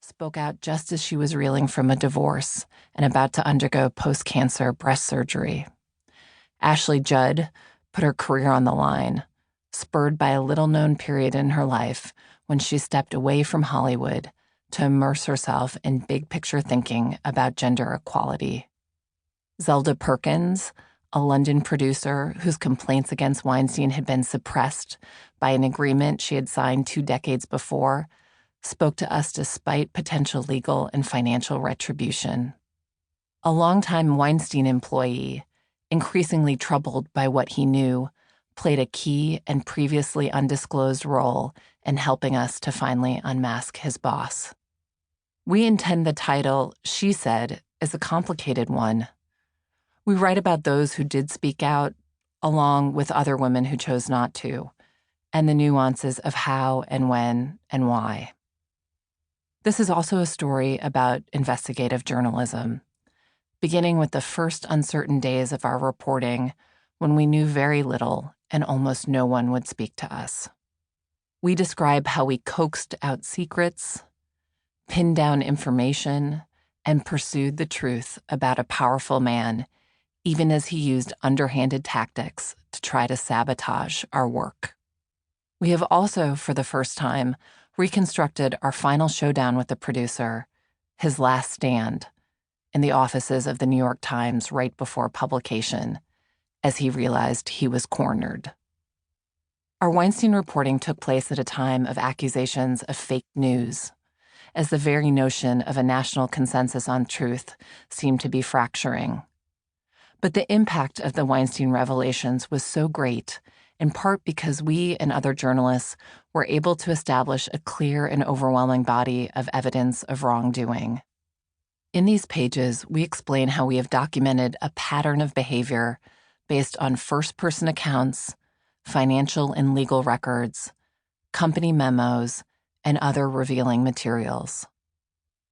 spoke out just as she was reeling from a divorce and about to undergo post-cancer breast surgery. Ashley Judd put her career on the line, spurred by a little-known period in her life when she stepped away from Hollywood to immerse herself in big-picture thinking about gender equality. Zelda Perkins, a London producer whose complaints against Weinstein had been suppressed by an agreement she had signed 2 decades before, spoke to us despite potential legal and financial retribution. A longtime Weinstein employee, increasingly troubled by what he knew, played a key and previously undisclosed role in helping us to finally unmask his boss. We intend the title, She Said, as a complicated one. We write about those who did speak out, along with other women who chose not to, and the nuances of how and when and why. This is also a story about investigative journalism, beginning with the first uncertain days of our reporting when we knew very little and almost no one would speak to us. We describe how we coaxed out secrets, pinned down information, and pursued the truth about a powerful man, even as he used underhanded tactics to try to sabotage our work. We have also, for the first time, reconstructed our final showdown with the producer, his last stand, in the offices of the New York Times right before publication, as he realized he was cornered. Our Weinstein reporting took place at a time of accusations of fake news, as the very notion of a national consensus on truth seemed to be fracturing. But the impact of the Weinstein revelations was so great, in part because we and other journalists were able to establish a clear and overwhelming body of evidence of wrongdoing. In these pages, we explain how we have documented a pattern of behavior based on first-person accounts, financial and legal records, company memos, and other revealing materials.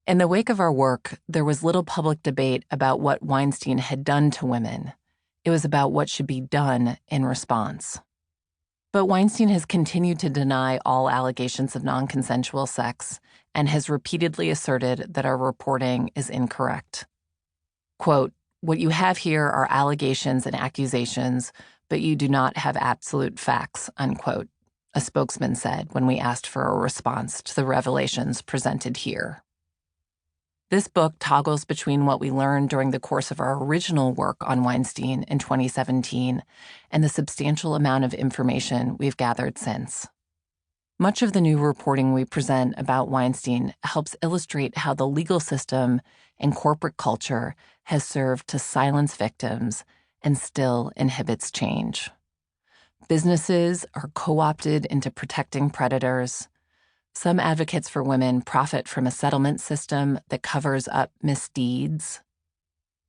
In the wake of our work, there was little public debate about what Weinstein had done to women. It was about what should be done in response. But Weinstein has continued to deny all allegations of non-consensual sex and has repeatedly asserted that our reporting is incorrect. Quote, "What you have here are allegations and accusations, but you do not have absolute facts," unquote, a spokesman said when we asked for a response to the revelations presented here. This book toggles between what we learned during the course of our original work on Weinstein in 2017 and the substantial amount of information we've gathered since. Much of the new reporting we present about Weinstein helps illustrate how the legal system and corporate culture has served to silence victims and still inhibits change. Businesses are co-opted into protecting predators. Some advocates for women profit from a settlement system that covers up misdeeds.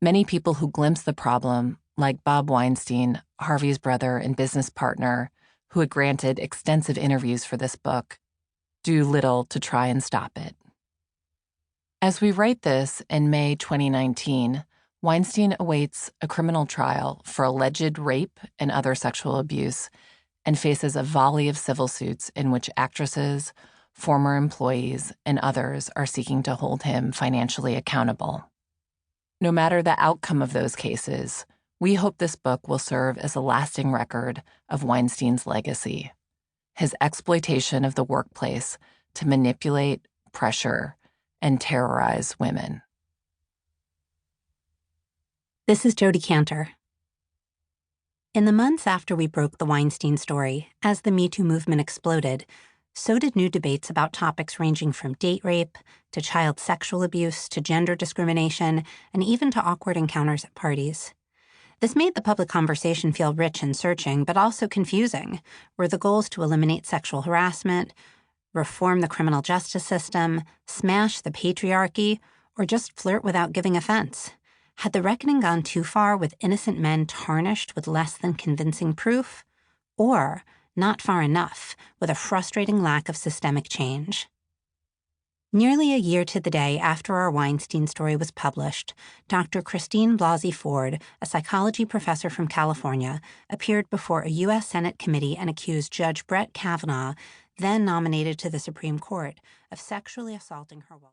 Many people who glimpse the problem, like Bob Weinstein, Harvey's brother and business partner, who had granted extensive interviews for this book, do little to try and stop it. As we write this in May 2019, Weinstein awaits a criminal trial for alleged rape and other sexual abuse and faces a volley of civil suits in which actresses, former employees, and others are seeking to hold him financially accountable. No matter the outcome of those cases, we hope this book will serve as a lasting record of Weinstein's legacy, his exploitation of the workplace to manipulate, pressure, and terrorize women. This is Jodi Kantor. In the months after we broke the Weinstein story, as the Me Too movement exploded, so did new debates about topics ranging from date rape to child sexual abuse to gender discrimination and even to awkward encounters at parties. This made the public conversation feel rich and searching, but also confusing. Were the goals to eliminate sexual harassment, reform the criminal justice system, smash the patriarchy, or just flirt without giving offense? Had the reckoning gone too far with innocent men tarnished with less than convincing proof? Or not far enough, with a frustrating lack of systemic change? Nearly a year to the day after our Weinstein story was published, Dr. Christine Blasey Ford, a psychology professor from California, appeared before a U.S. Senate committee and accused Judge Brett Kavanaugh, then nominated to the Supreme Court, of sexually assaulting her while